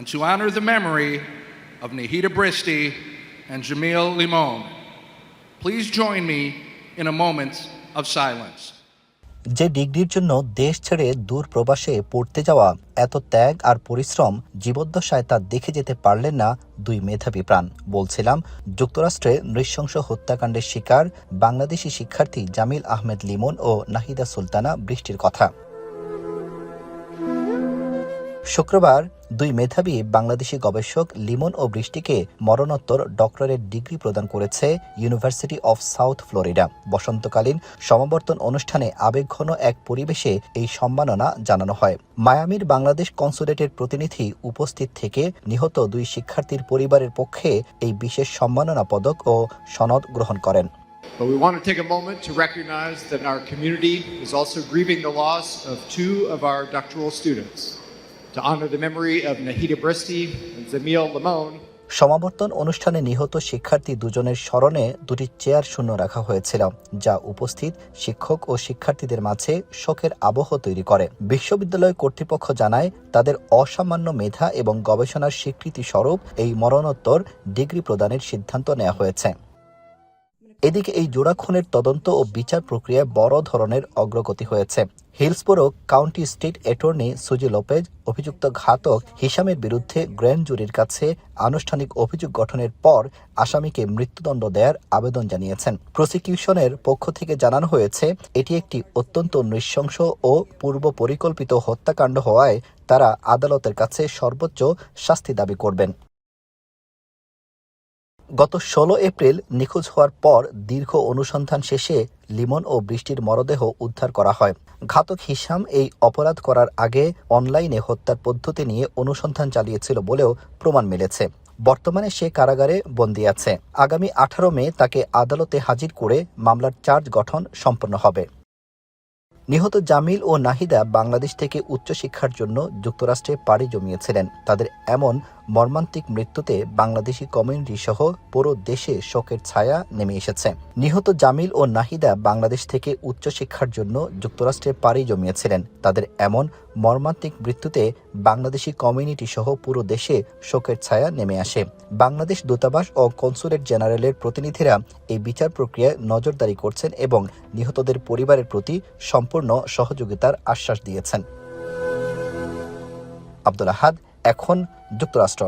and to honor the memory of Nahida Bristi and Jamil Limon. Please join me in a moment of silence. যে ডিগ্রির জন্য দেশ ছেড়ে দূর প্রবাসে পড়তে যাওয়া এত ত্যাগ আর পরিশ্রম জীবদ্দশায় তা দেখে যেতে পারলেন না দুই মেধাবী প্রাণ। বলছিলাম যুক্তরাষ্ট্রে নৃশংস হত্যাকাণ্ডের শিকার বাংলাদেশি শিক্ষার্থী জামিল আহমেদ লিমন ও নাহিদা সুলতানা বৃষ্টির কথা। শুক্রবার দুই মেধাবী বাংলাদেশি গবেষক লিমন ও বৃষ্টিকে মরণোত্তর ডক্টরেট ডিগ্রি প্রদান করেছে ইউনিভার্সিটি অফ সাউথ ফ্লোরিডা। বসন্তকালীন সমাবর্তন অনুষ্ঠানে আবেগঘন এক পরিবেশে এই সম্মাননা জানানো হয়। মায়ামির বাংলাদেশ কনসুলেটের প্রতিনিধি উপস্থিত থেকে নিহত দুই শিক্ষার্থীর পরিবারের পক্ষে এই বিশেষ সম্মাননা পদক ও সনদ গ্রহণ করেন। But we want to take a moment to recognize that our community is also grieving the loss of two of our doctoral students. To honor the memory of Nahida Bristi and Jamil Limon. সমাবর্তন অনুষ্ঠানে নিহত শিক্ষার্থী দুজনের স্মরণে দুটি chair শূন্য রাখা হয়েছিল, যা উপস্থিত শিক্ষক ও শিক্ষার্থীদের মাঝে শোকের আবহ তৈরি করে। বিশ্ববিদ্যালয় কর্তৃপক্ষ জানায় তাদের অসামান্য মেধা এবং গবেষণার স্বীকৃতি স্বরূপ এই মরণোত্তর ডিগ্রি প্রদানের সিদ্ধান্ত নেওয়া হয়েছে। এদিকে এই জোড়া খুনের তদন্ত ও বিচার প্রক্রিয়ায় বড় ধরনের অগ্রগতি হয়েছে। হিলসবোরো কাউন্টি স্টেট অ্যাটর্নি সুজি লোপেজ অভিযুক্ত ঘাতক হিশামের বিরুদ্ধে গ্র্যান্ড জুরির কাছে আনুষ্ঠানিক অভিযোগ গঠনের পর আসামিকে মৃত্যুদণ্ড দেওয়ার আবেদন জানিয়েছেন। প্রসিকিউশনের পক্ষ থেকে জানানো হয়েছে এটি একটি অত্যন্ত নৃশংস ও পূর্ব পরিকল্পিত হত্যাকাণ্ড হওয়ায় তারা আদালতের কাছে সর্বোচ্চ শাস্তি দাবি করবেন। গত ১৬ এপ্রিল নিখোঁজ হওয়ার পর দীর্ঘ অনুসন্ধান শেষে লিমন ও বৃষ্টির মরদেহ উদ্ধার করা হয়। ঘাতক হিশাম এই অপরাধ করার আগে অনলাইনে হত্যার পদ্ধতি নিয়ে অনুসন্ধান চালিয়েছিল বলেও প্রমাণ মিলেছে। বর্তমানে সে কারাগারে বন্দী আছে। আগামী ১৮ মে তাকে আদালতে হাজির করে মামলার চার্জ গঠন সম্পন্ন হবে। নিহত জামিল ও নাহিদা বাংলাদেশ থেকে উচ্চশিক্ষার জন্য যুক্তরাষ্ট্রে পাড়ি জমিয়েছিলেন। তাদের এমন মর্মান্তিক মৃত্যুতে বাংলাদেশি কমিউনিটি সহ পুরো দেশে শোকের ছায়া নেমে এসেছে। নিহত জামিল ও নাহিদা বাংলাদেশ থেকে উচ্চশিক্ষার জন্য যুক্তরাষ্ট্রে পাড়ি জমিয়েছিলেন। তাদের এমন মর্মান্তিক মৃত্যুতে বাংলাদেশি কমিউনিটি সহ পুরো দেশে শোকের ছায়া নেমে আসে। বাংলাদেশ দূতাবাস ও কনসুলেট জেনারেলের প্রতিনিধিরা এই বিচার প্রক্রিয়ায় নজরদারি করছেন এবং নিহতদের পরিবারের প্রতি সম্পূর্ণ সহযোগিতার আশ্বাস দিয়েছেন। আব্দুল আহাদ, এখন যুক্তরাষ্ট্র।